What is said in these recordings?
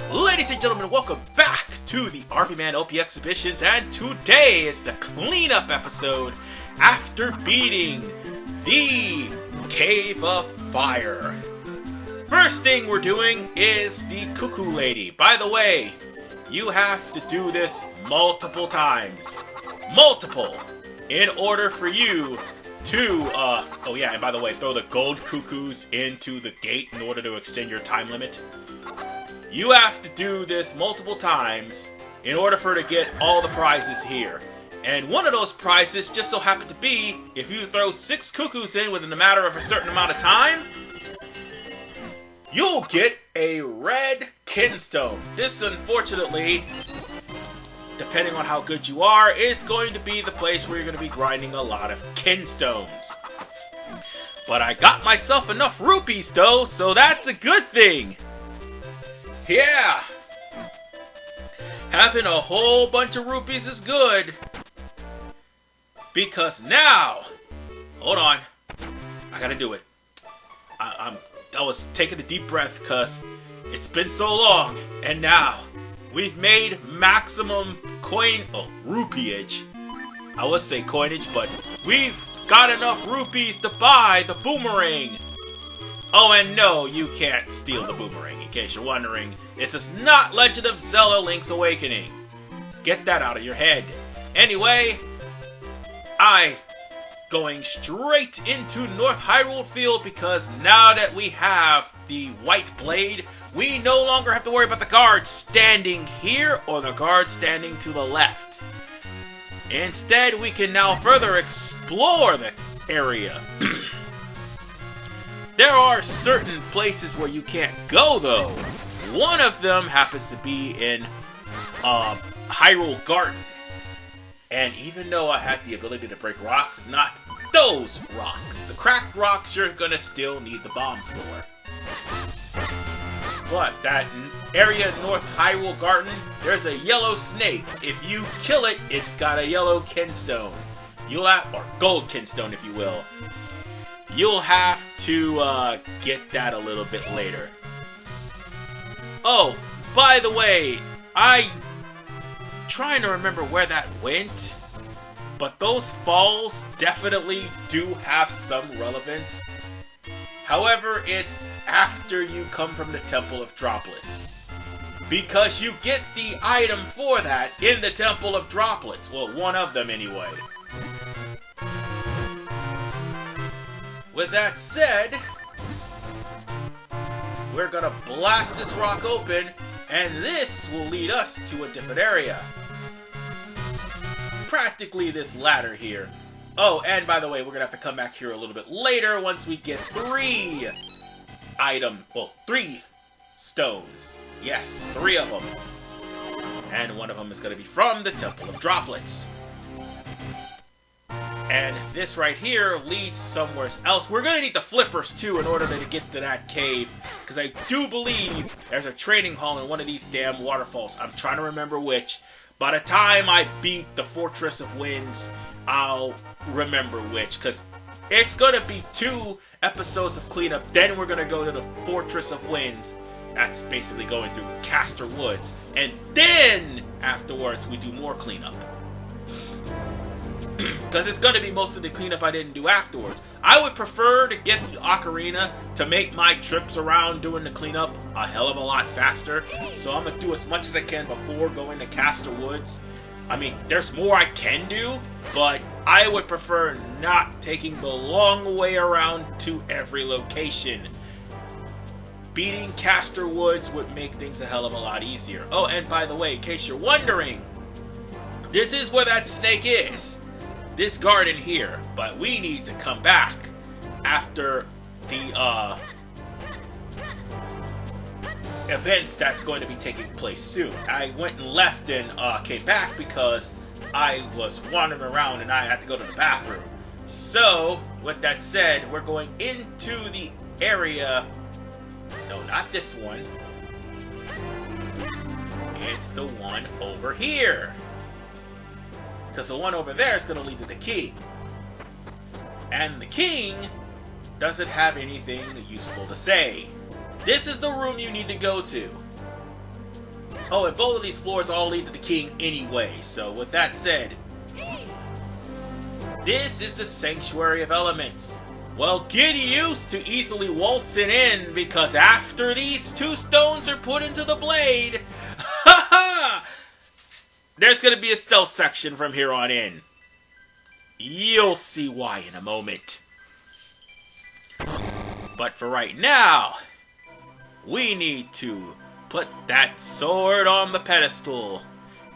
Ladies and gentlemen, welcome back to the RVMan LP Exhibitions, and today is the cleanup episode after beating the Cave of Fire. First thing we're doing is the Cuckoo Lady. By the way, you have to do this multiple times. Multiple! In order for you to, oh yeah, and by the way, throw the gold cuckoos into the gate in order to extend your time limit. You have to do this multiple times in order for to get all the prizes here. And one of those prizes just so happened to be, if you throw 6 cuckoos in within a matter of a certain amount of time, you'll get a red kinstone. This, unfortunately, depending on how good you are, is going to be the place where you're going to be grinding a lot of kinstones. But I got myself enough rupees, though, so that's a good thing. Yeah! Having a whole bunch of rupees is good. Because now... Hold on. I gotta do it. I was taking a deep breath because it's been so long. And now, we've made maximum rupeeage. I would say coinage, but we've got enough rupees to buy the boomerang. Oh, and no, you can't steal the boomerang, in case you're wondering. This is not Legend of Zelda Link's Awakening. Get that out of your head. Anyway, going straight into North Hyrule Field because now that we have the white blade, we no longer have to worry about the guards standing here or the guards standing to the left. Instead, we can now further explore the area. There are certain places where you can't go, though. One of them happens to be in Hyrule Garden. And even though I had the ability to break rocks, it's not those rocks. The cracked rocks you're gonna still need the bombs for. But that area North Hyrule Garden, there's a yellow snake. If you kill it, it's got a yellow kinstone. Or gold kinstone, if you will. You'll have to get that a little bit later. Oh, by the way, I'm trying to remember where that went, but those falls definitely do have some relevance. However, it's after you come from the Temple of Droplets. Because you get the item for that in the Temple of Droplets. Well, one of them anyway. With that said, we're gonna blast this rock open, and this will lead us to a different area. Practically this ladder here. Oh, and by the way, we're gonna have to come back here a little bit later once we get 3 stones. Yes, 3 of them. And one of them is gonna be from the Temple of Droplets. And this right here leads somewhere else. We're going to need the flippers, too, in order to get to that cave. Because I do believe there's a training hall in one of these damn waterfalls. I'm trying to remember which. By the time I beat the Fortress of Winds, I'll remember which. Because it's going to be 2 episodes of cleanup. Then we're going to go to the Fortress of Winds. That's basically going through Castor Woods. And then, afterwards, we do more cleanup. Because it's going to be most of the cleanup I didn't do afterwards. I would prefer to get the ocarina to make my trips around doing the cleanup a hell of a lot faster. So I'm going to do as much as I can before going to Castor Woods. I mean, there's more I can do, but I would prefer not taking the long way around to every location. Beating Castor Woods would make things a hell of a lot easier. Oh, and by the way, in case you're wondering, this is where that snake is. This garden here, but we need to come back after the events that's going to be taking place soon. I went and left and came back because I was wandering around and I had to go to the bathroom. So, with that said, we're going into the area. No, not this one. It's the one over here. Because the one over there is going to lead to the king. And the king doesn't have anything useful to say. This is the room you need to go to. Oh, and both of these floors all lead to the king anyway, so with that said, this is the Sanctuary of Elements. Well, get used to easily waltzing in, because after these 2 stones are put into the blade, there's going to be a stealth section from here on in. You'll see why in a moment. But for right now, we need to put that sword on the pedestal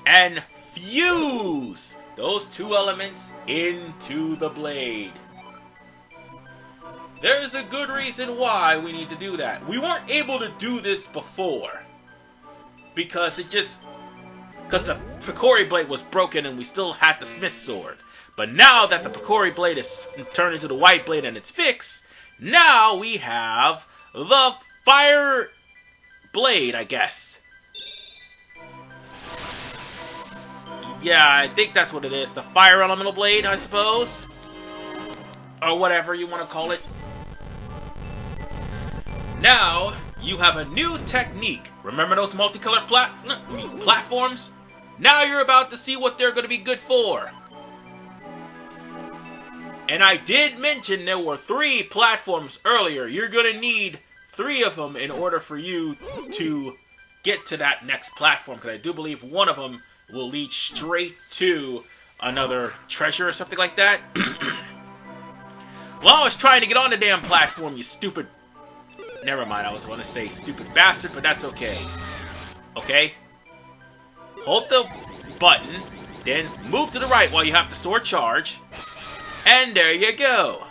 and fuse those 2 elements into the blade. There's a good reason why we need to do that. We weren't able to do this before because the Picori blade was broken and we still had the Smith sword. But now that the Picori blade is turned into the white blade and it's fixed, now we have the fire blade, I guess. Yeah, I think that's what it is. The fire elemental blade, I suppose. Or whatever you want to call it. Now, you have a new technique. Remember those multicolored platforms? Now you're about to see what they're going to be good for. And I did mention there were 3 platforms earlier. You're going to need 3 of them in order for you to get to that next platform. Because I do believe one of them will lead straight to another treasure or something like that. Well, I was trying to get on the damn platform, you stupid... Never mind, I was going to say stupid bastard, but that's okay. Okay? Hold the button, then move to the right while you have the sword charge. And there you go.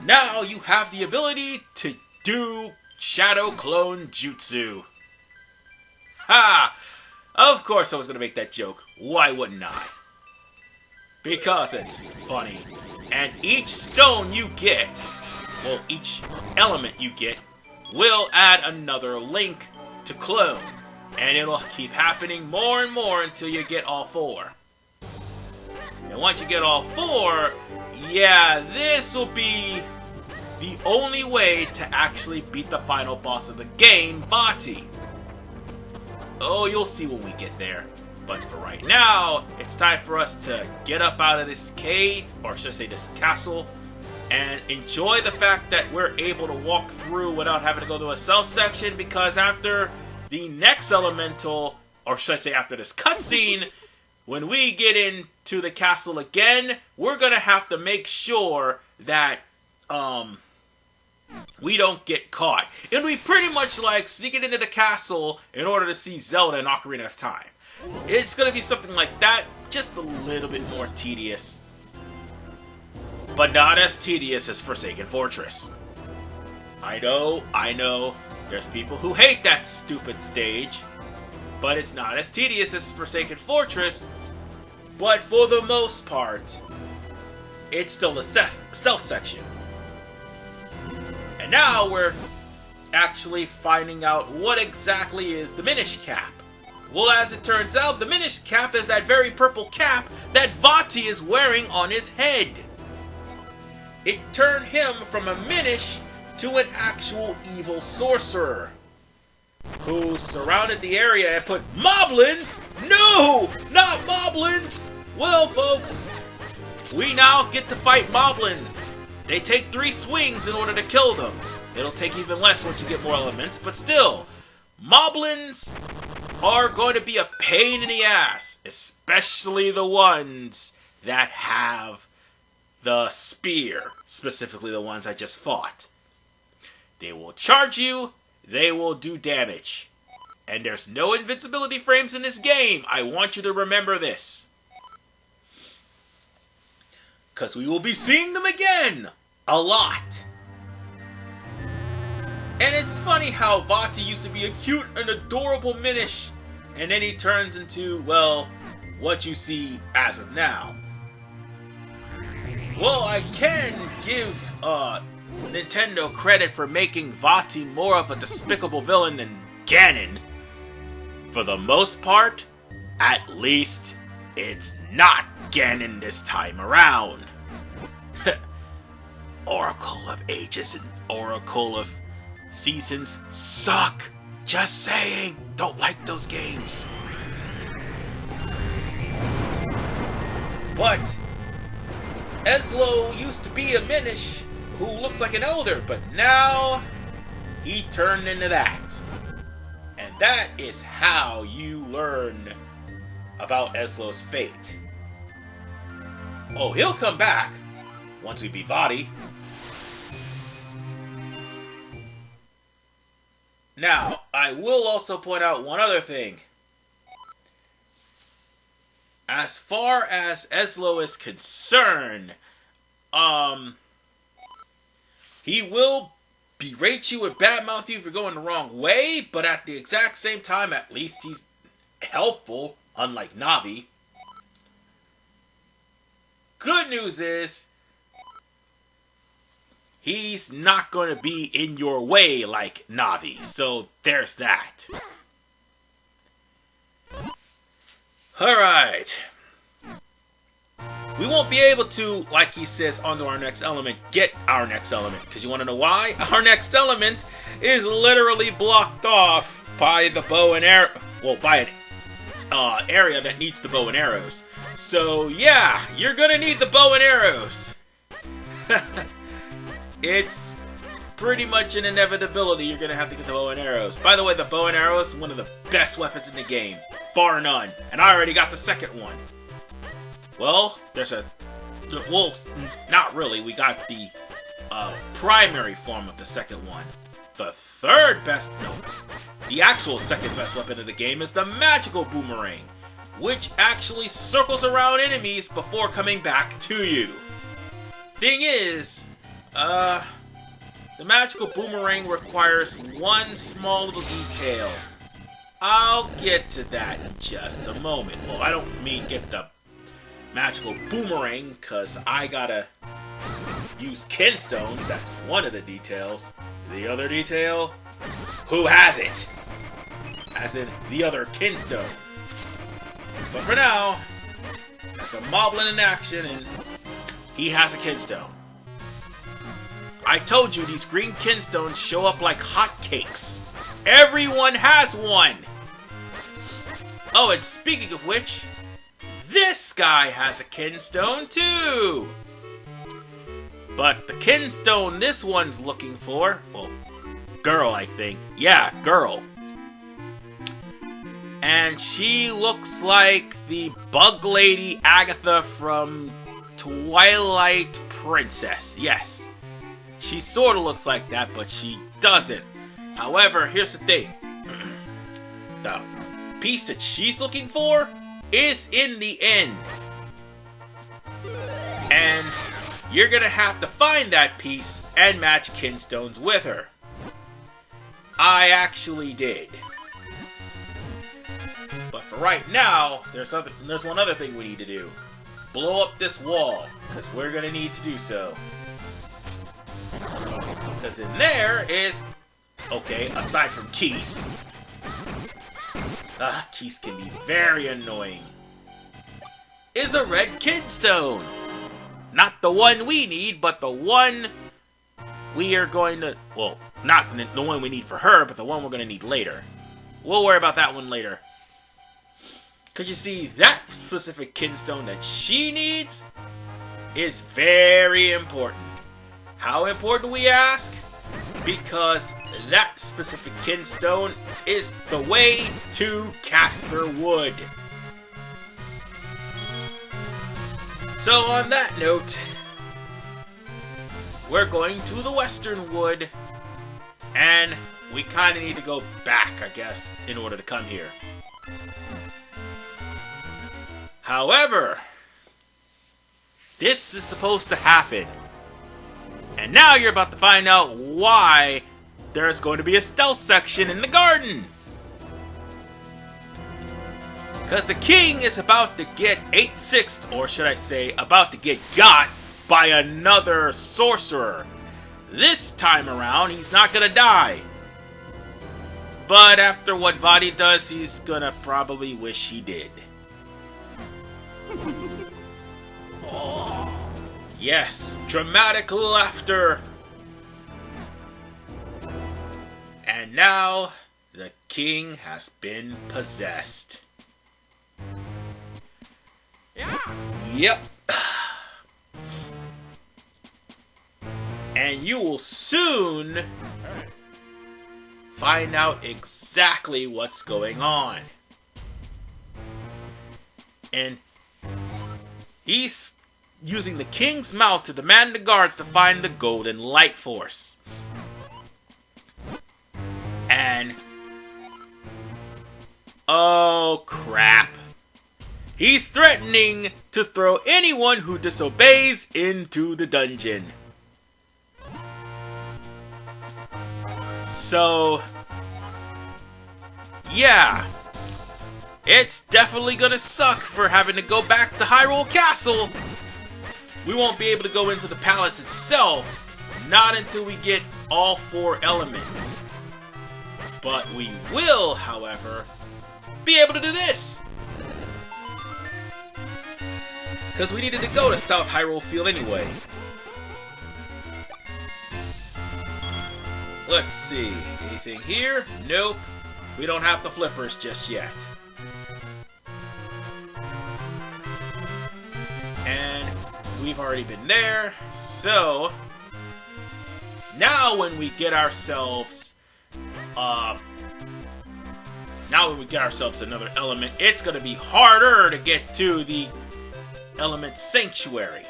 Now you have the ability to do Shadow Clone Jutsu. Ha! Of course I was going to make that joke. Why wouldn't I? Because it's funny. And each stone you get, well, each element you get, will add another link to clone. And it'll keep happening more and more until you get all 4. And once you get all 4, yeah, this will be the only way to actually beat the final boss of the game, Vati. Oh, you'll see when we get there. But for right now, it's time for us to get up out of this cave, or should I say this castle, and enjoy the fact that we're able to walk through without having to go to a stealth section, because after the next elemental, or should I say after this cutscene, when we get into the castle again, we're going to have to make sure that we don't get caught. It'll be pretty much like sneaking into the castle in order to see Zelda in Ocarina of Time. It's going to be something like that, just a little bit more tedious. But not as tedious as Forsaken Fortress. I know, there's people who hate that stupid stage. But it's not as tedious as Forsaken Fortress. But for the most part, it's still a stealth section. And now we're actually finding out what exactly is the Minish Cap. Well, as it turns out, the Minish Cap is that very purple cap that Vati is wearing on his head. It turned him from a Minish to an actual evil sorcerer, who surrounded the area and put moblins? No! Not moblins! Well, folks, we now get to fight moblins. They take 3 swings in order to kill them. It'll take even less once you get more elements, but still, moblins are going to be a pain in the ass, especially the ones that have the spear, specifically the ones I just fought. They will charge you, they will do damage. And there's no invincibility frames in this game. I want you to remember this. Because we will be seeing them again. A lot. And it's funny how Vati used to be a cute and adorable Minish. And then he turns into, well, what you see as of now. Well, I can give Nintendo credit for making Vati more of a despicable villain than Ganon. For the most part, at least, it's not Ganon this time around. Oracle of Ages and Oracle of Seasons suck. Just saying, don't like those games. But Eslo used to be a Minish who looks like an elder, but now he turned into that. And that is how you learn about Eslo's fate. Oh, he'll come back once we beat Vadi. Now, I will also point out one other thing. As far as Eslo is concerned, he will berate you and badmouth you if you're going the wrong way, but at the exact same time, at least he's helpful, unlike Navi. Good news is, he's not going to be in your way like Navi, so there's that. Alright. We won't be able to, like he says, onto our next element, get our next element. Because you want to know why? Our next element is literally blocked off by the bow and arrow. Well, by an area that needs the bow and arrows. So, yeah, you're going to need the bow and arrows. It's pretty much an inevitability you're going to have to get the bow and arrows. By the way, the bow and arrows is one of the best weapons in the game. Bar none. And I already got the second one. Well, well, not really. We got the primary form of the second one. The third best, no, the actual second best weapon of the game is the magical boomerang, which actually circles around enemies before coming back to you. Thing is, the magical boomerang requires one small little detail. I'll get to that in just a moment. Well, I don't mean get the magical boomerang, because I gotta use kinstones. That's one of the details. The other detail? Who has it? As in, the other kinstone. But for now, that's a Moblin in action, and he has a kinstone. I told you these green kinstones show up like hotcakes. Everyone has one! Oh, and speaking of which, this guy has a kinstone too! But the kinstone this one's looking for, well, girl I think, yeah, girl. And she looks like the bug lady Agatha from Twilight Princess, yes. She sorta looks like that, but she doesn't. However, here's the thing. The piece that she's looking for is in the end. And you're gonna have to find that piece and match kinstones with her. I actually did. But for right now, there's one other thing we need to do. Blow up this wall, because we're gonna need to do so. Because in there is, okay, aside from Keese. Keese can be very annoying. Is a red kinstone. Not the one we need, but the one we are going to... Well, not the one we need for her, but the one we're going to need later. We'll worry about that one later. Because you see, that specific kinstone that she needs is very important. How important, we ask? Because that specific kinstone is the way to Caster Wood. So on that note, we're going to the Western Wood, and we kind of need to go back, I guess, in order to come here. However, this is supposed to happen. And now you're about to find out why there's going to be a stealth section in the garden. Because the king is about to get 8-6'd, or should I say, about to get got by another sorcerer. This time around, he's not going to die. But after what Vadi does, he's going to probably wish he did. Yes, dramatic laughter. And now, The king has been possessed. Yeah. Yep. And you will soon find out exactly what's going on. And he's using the king's mouth to demand the guards to find the golden light force. And oh crap. He's threatening to throw anyone who disobeys into the dungeon. So, yeah. It's definitely gonna suck for having to go back to Hyrule Castle. We won't be able to go into the palace itself, not until we get all 4 elements. But we will, however, be able to do this. Because we needed to go to South Hyrule Field anyway. Let's see. Anything here? Nope. We don't have the flippers just yet. And we've already been there. So, now when we get ourselves another element, it's going to be harder to get to the element sanctuary.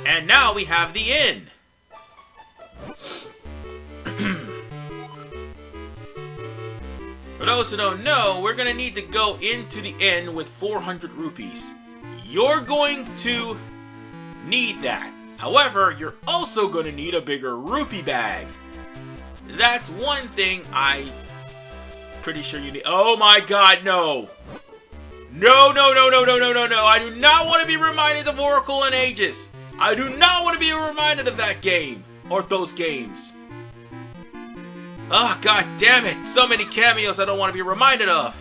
And now we have the inn. For those who don't know, we're going to need to go into the inn with 400 rupees. You're going to need that. However, you're also going to need a bigger rupee bag. That's one thing I'm pretty sure you need. Oh my god, no. No, no, no, no, no, no, no, no. I do not want to be reminded of Oracle and Aegis. I do not want to be reminded of that game. Or those games. Oh, god damn it. So many cameos I don't want to be reminded of.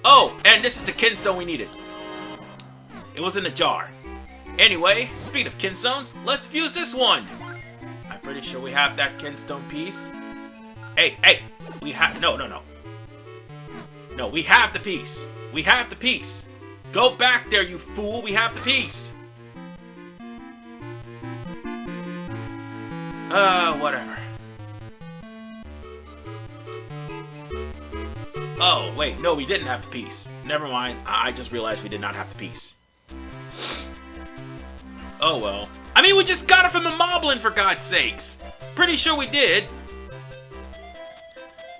Oh, and this is the kinstone we needed. It was in a jar. Anyway, speaking of kinstones, let's fuse this one. I'm pretty sure we have that kinstone piece. Hey, hey. We have... No, no, no. No, we have the piece. We have the piece. Go back there, you fool. We have the piece. Whatever. Oh, wait. No, we didn't have the piece. Never mind. I just realized we did not have the piece. Oh, well. I mean, we just got it from the Moblin, for God's sakes. Pretty sure we did.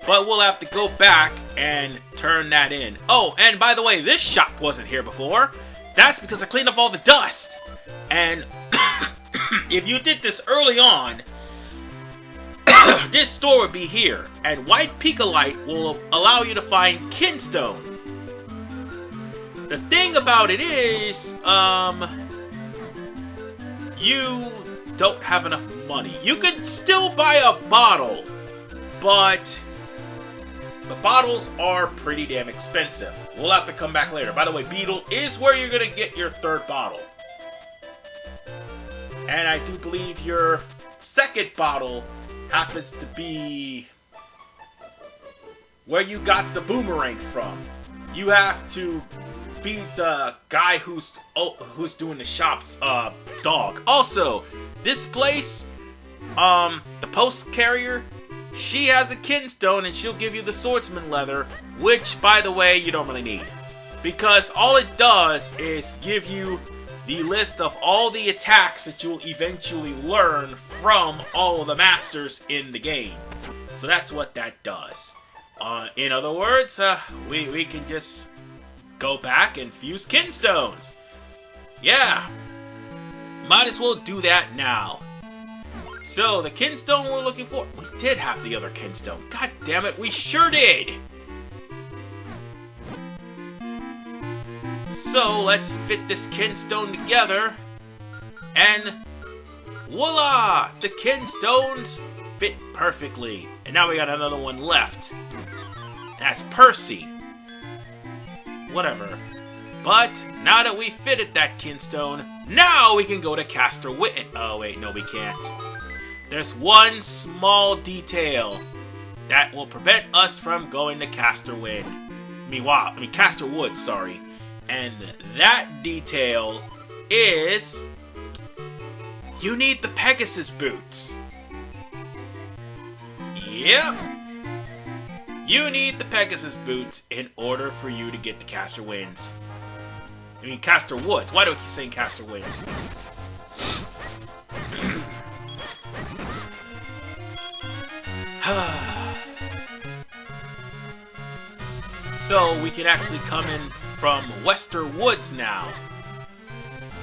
But we'll have to go back and turn that in. Oh, and by the way, this shop wasn't here before. That's because I cleaned up all the dust. And if you did this early on, this store would be here. And White Pika Light will allow you to find kinstone. The thing about it is, you don't have enough money. You could still buy a bottle, but the bottles are pretty damn expensive. We'll have to come back later. By the way, Beetle is where you're going to get your 3rd bottle. And I do believe your 2nd bottle happens to be where you got the boomerang from. You have to beat the guy who's doing the shop's dog. Also, this place, the post carrier, she has a kinstone and she'll give you the swordsman leather, which, by the way, you don't really need. Because all it does is give you the list of all the attacks that you'll eventually learn from all of the masters in the game. So that's what that does. In other words, we can just go back and fuse kinstones. Yeah. Might as well do that now. So, the kinstone we're looking for... We did have the other kinstone. God damn it, we sure did! So, let's fit this kinstone together. And... voila! The kinstones fit perfectly. And now we got another one left. That's Percy. Whatever. But, now that we fitted that kinstone, now we can go to Castor Witten. Oh, wait, no, we can't. There's one small detail. that will prevent us from going to Castor Wood, sorry. And that detail is you need the Pegasus boots. Yep. You need the Pegasus boots in order for you to get to Castor Woods. Why do I keep saying Castor Woods? So we can actually come in from Wester Woods now.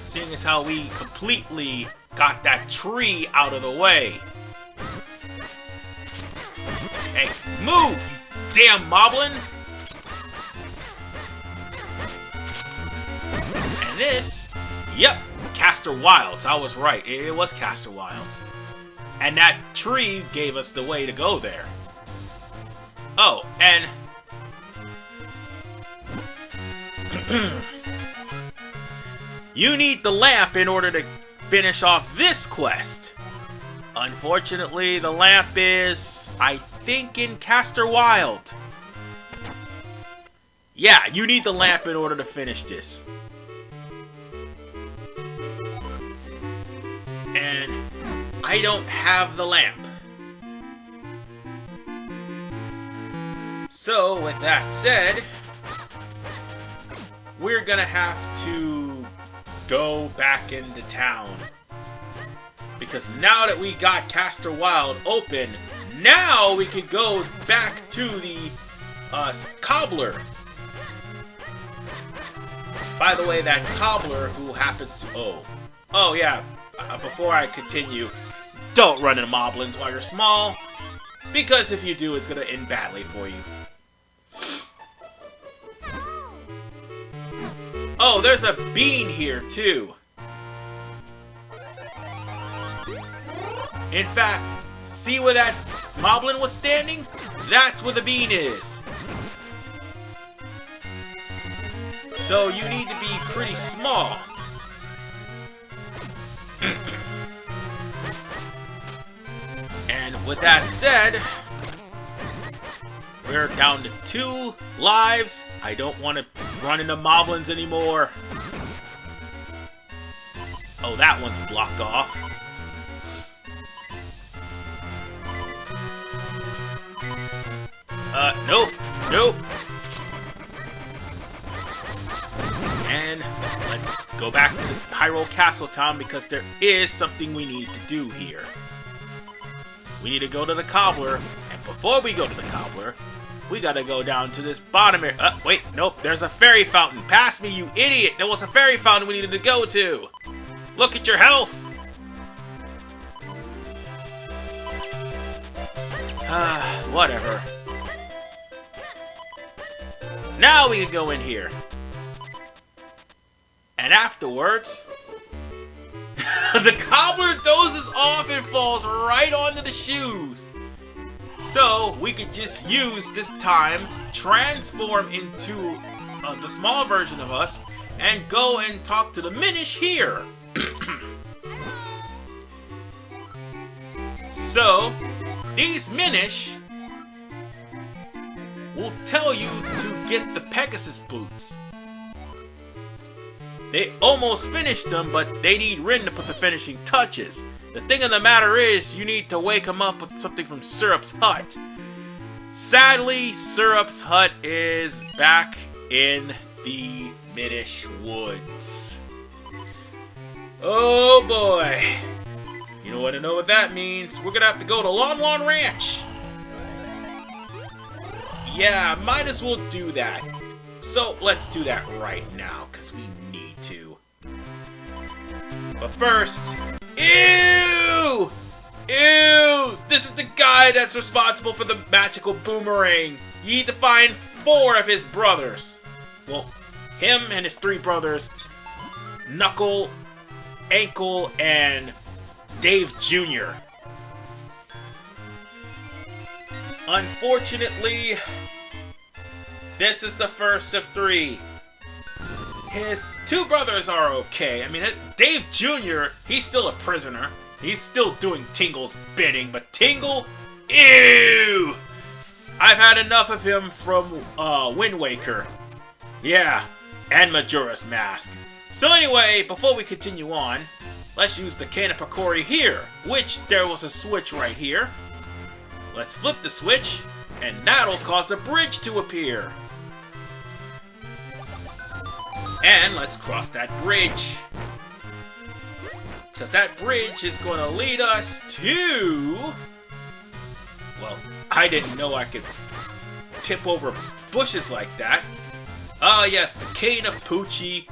Seeing as how we completely got that tree out of the way. Hey, move, you damn moblin! And this, yep, Castor Wilds. I was right. It was Castor Wilds. And that tree gave us the way to go there. Oh, and you need the lamp in order to finish off this quest. Unfortunately, the lamp is, I think, in Castor Wild. Yeah, you need the lamp in order to finish this. And I don't have the lamp. So, with that said, we're gonna have to go back into town. Because now that we got Castor Wild open, now we can go back to the cobbler. By the way, that cobbler who happens to... Oh yeah, before I continue, don't run into moblins while you're small, because if you do, it's going to end badly for you. Oh, there's a bean here, too. In fact, see where that moblin was standing? That's where the bean is. So you need to be pretty small. And with that said, we're down to 2 lives. I don't want to run into moblins anymore. Oh, that one's blocked off. Nope. Nope. And let's go back to the Hyrule Castle Town because there is something we need to do here. We need to go to the cobbler, and before we go to the cobbler, we gotta go down to this bottom area. Wait, nope, there's a fairy fountain. Pass me, you idiot! There was a fairy fountain we needed to go to. Look at your health. Whatever. Now we can go in here. And afterwards, the cobbler dozes off and falls right onto the shoes. So we could just use this time, transform into the small version of us, and go and talk to the Minish here. So, these Minish will tell you to get the Pegasus boots. They almost finished them, but they need Rin to put the finishing touches. The thing of the matter is, you need to wake him up with something from Syrup's hut. Sadly, Syrup's hut is back in the Minish Woods. Oh boy. You don't want to know what that means. We're gonna have to go to Lon Lon Ranch. Yeah, might as well do that. So, let's do that right now, because we need to. But first... Ew! Ew! This is the guy that's responsible for the magical boomerang. You need to find 4 of his brothers. Well, him and his 3 brothers, Knuckle, Ankle, and Dave Jr. Unfortunately, this is the first of 3. His 2 brothers are okay. I mean, Dave Jr., he's still a prisoner. He's still doing Tingle's bidding, but Tingle, ew! I've had enough of him from Wind Waker. Yeah, and Majora's Mask. So anyway, before we continue on, let's use the Cane of Picori here, which there was a switch right here. Let's flip the switch, and that'll cause a bridge to appear. And let's cross that bridge. Because that bridge is going to lead us to... Well, I didn't know I could tip over bushes like that. Ah, yes, the Cane of Poochie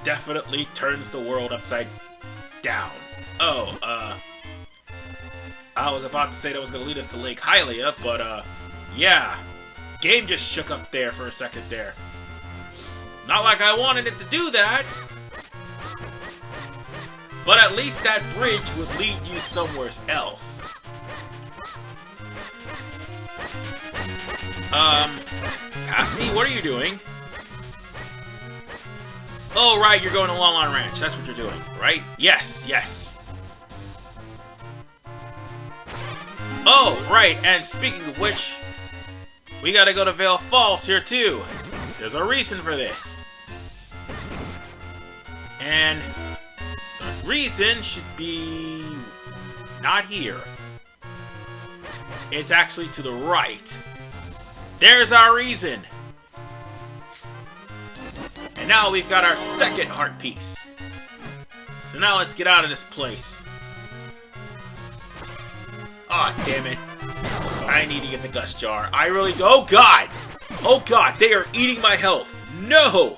definitely turns the world upside down. Oh, I was about to say that was going to lead us to Lake Hylia, but, yeah. Game just shook up there for a second there. Not like I wanted it to do that. But at least that bridge would lead you somewhere else. Cassidy, what are you doing? Oh, right, you're going to Lon Lon Ranch. That's what you're doing, right? Yes, yes. Oh, right, and speaking of which, we gotta go to Vale Falls here, too. There's a reason for this. And the reason should be not here. It's actually to the right. There's our reason. And now we've got our second heart piece. So now let's get out of this place. Aw, oh, damn it. I need to get the Gust Jar. I really do. Oh, God! Oh, God, they are eating my health. No!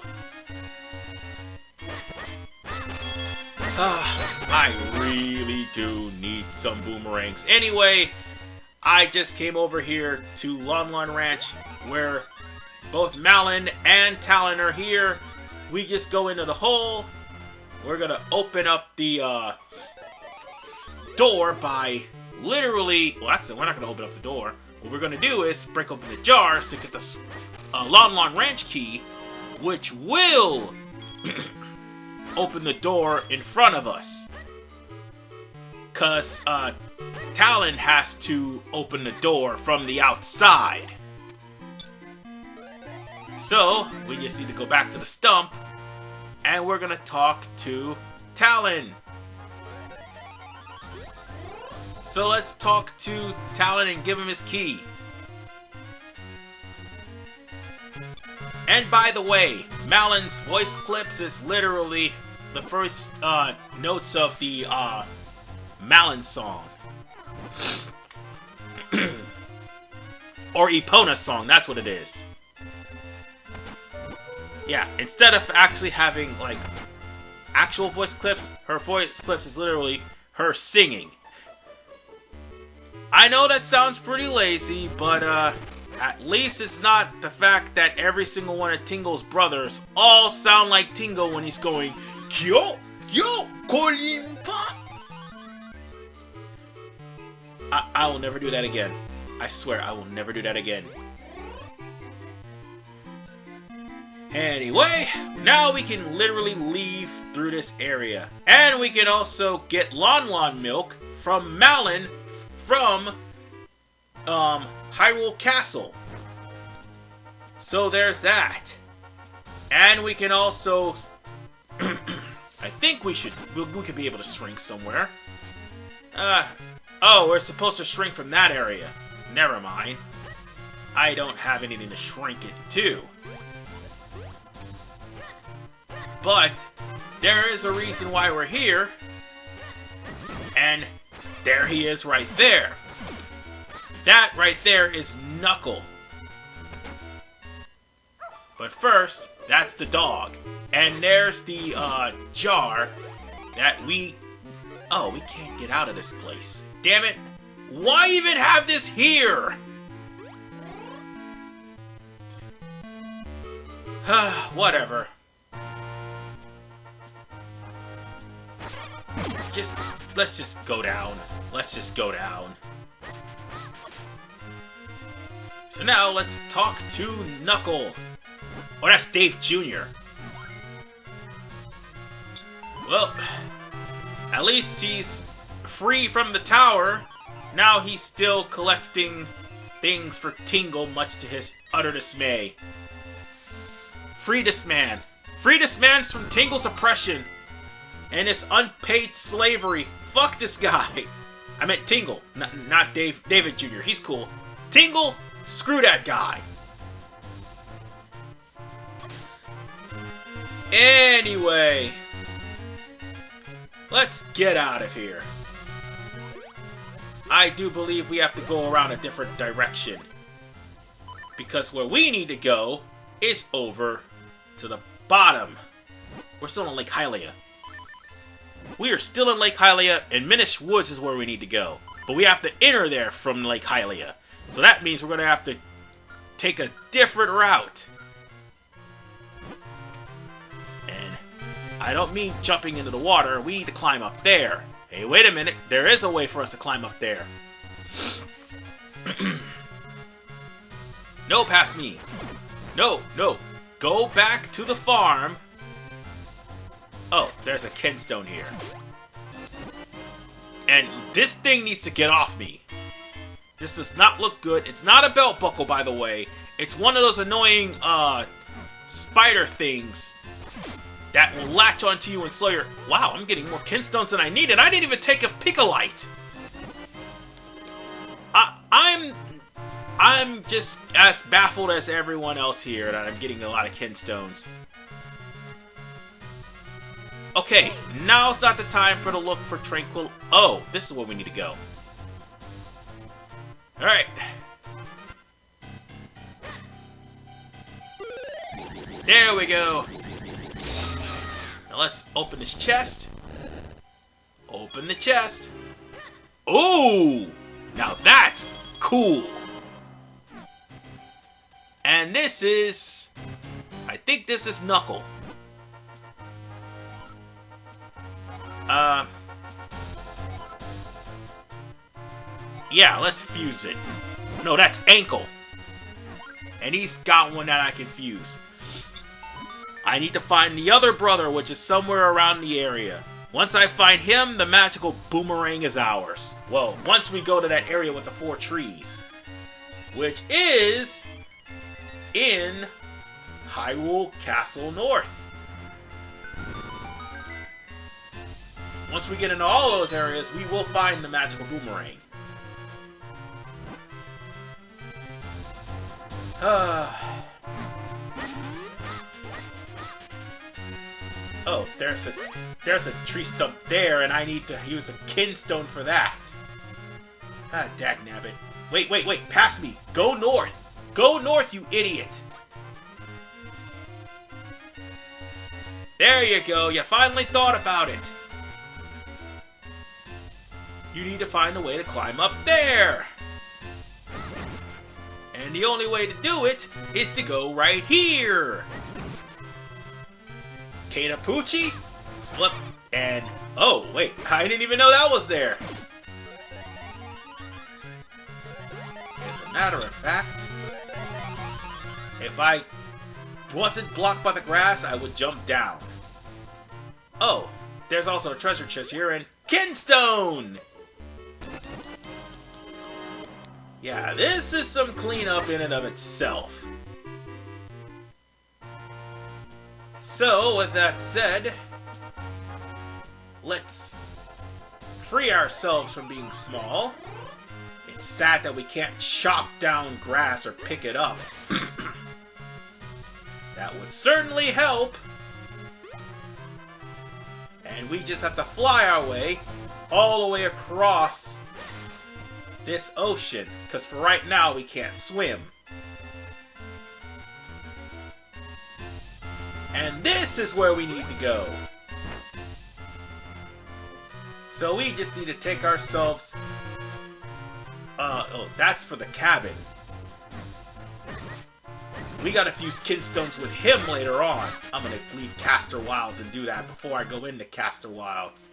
I really do need some boomerangs. Anyway, I just came over here to Lon Lon Ranch, where both Malon and Talon are here. We just go into the hole. We're gonna open up the door by literally... Well, actually, we're not gonna open up the door. What we're gonna do is break open the jars to get the Lon Lon Ranch key, which will open the door in front of us. Because Talon has to open the door from the outside. So, we just need to go back to the stump, and we're gonna talk to Talon. So let's talk to Talon and give him his key. And by the way, Malon's voice clips is literally the first notes of the Malon song. Or Epona's song, that's what it is. Yeah, instead of actually having, like, actual voice clips, her voice clips is literally her singing. I know that sounds pretty lazy, but, at least it's not the fact that every single one of Tingle's brothers all sound like Tingle when he's going, Kyo! Kyo! Kolimpa! I will never do that again. I swear, I will never do that again. Anyway, now we can literally leave through this area. And we can also get Lon Lon milk from Malon from Hyrule Castle. So there's that. And we can also... I think we could be able to shrink somewhere. Oh, we're supposed to shrink from that area. Never mind. I don't have anything to shrink it to. But there is a reason why we're here. And there he is right there. That right there is Knuckle. But first, that's the dog. And there's the jar that we... Oh, we can't get out of this place. Damn it. Why even have this here? Whatever. Let's just go down. Let's just go down. So now let's talk to Knuckle. Oh, that's Dave Jr. Well, at least he's free from the tower. Now he's still collecting things for Tingle, much to his utter dismay. Free this man. Free this man from Tingle's oppression and his unpaid slavery. Fuck this guy. I meant Tingle, not David Jr. He's cool. Tingle, screw that guy. Anyway, let's get out of here. I do believe we have to go around a different direction, because where we need to go is over to the bottom. We're still in Lake Hylia. We are still in Lake Hylia, and Minish Woods is where we need to go. But we have to enter there from Lake Hylia. So that means we're going to have to take a different route. And I don't mean jumping into the water. We need to climb up there. Hey, wait a minute. There is a way for us to climb up there. No, past me. No, no. Go back to the farm. Oh, there's a Kenstone here. And this thing needs to get off me. This does not look good. It's not a belt buckle, by the way. It's one of those annoying, spider things that will latch onto you and slow your... Wow, I'm getting more Kenstones than I needed. I didn't even take a Picolite. I'm just as baffled as everyone else here that I'm getting a lot of Kenstones. Okay, now's not the time for the look for Tranquil... Oh, this is where we need to go. Alright. There we go. Now let's open this chest. Open the chest. Ooh! Now that's cool. And this is... I think this is Knuckle. Yeah, let's fuse it. No, that's Ankle. And he's got one that I can fuse. I need to find the other brother, which is somewhere around the area. Once I find him, the magical boomerang is ours. Well, once we go to that area with the 4 trees. Which is... in Hyrule Castle North. Once we get into all those areas, we will find the magical boomerang. Oh, there's a tree stump there, and I need to use a Kinstone for that. Ah, dagnabbit. Wait, pass me. Go north. Go north, you idiot. There you go. You finally thought about it. You need to find a way to climb up there. And the only way to do it is to go right here. Katapuchi, flip, and... Oh, wait, I didn't even know that was there. As a matter of fact, if I wasn't blocked by the grass, I would jump down. Oh, there's also a treasure chest here, and Kinstone! Yeah, this is some cleanup in and of itself. So, with that said, let's free ourselves from being small. It's sad that we can't chop down grass or pick it up. That would certainly help. And we just have to fly our way all the way across this ocean, because for right now we can't swim. And this is where we need to go. So we just need to take ourselves... oh, that's for the cabin. We gotta fuse Kinstones with him later on. I'm gonna leave Castor Wilds and do that before I go into Castor Wilds.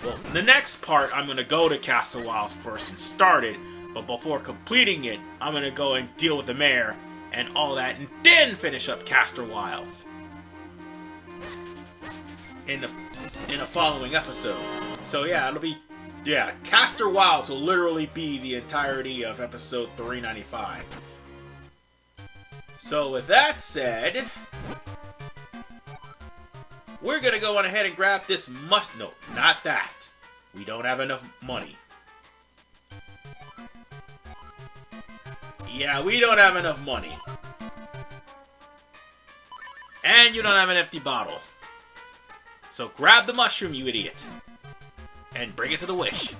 Well, the next part, I'm gonna go to Castor Wilds first and start it. But before completing it, I'm gonna go and deal with the mayor and all that, and then finish up Castor Wilds in the following episode. So yeah, Yeah, Castor Wilds will literally be the entirety of episode 395. So with that said, we're gonna go on ahead and grab this no, not that. We don't have enough money. Yeah, we don't have enough money. And you don't have an empty bottle. So grab the mushroom, you idiot. And bring it to the wish.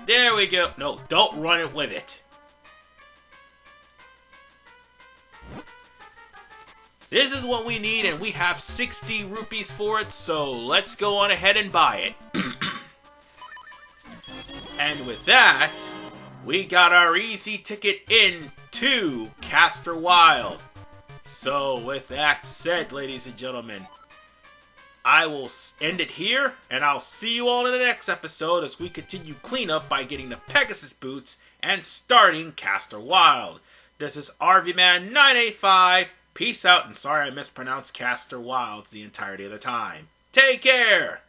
There we go. No, don't run it with it. This is what we need, and we have 60 rupees for it, so let's go on ahead and buy it. And with that, we got our easy ticket into Castor Wild. So with that said, ladies and gentlemen, I will end it here, and I'll see you all in the next episode as we continue cleanup by getting the Pegasus boots and starting Castor Wild. This is RVMan 985. Peace out, and sorry I mispronounced Castor Wilds the entirety of the time. Take care!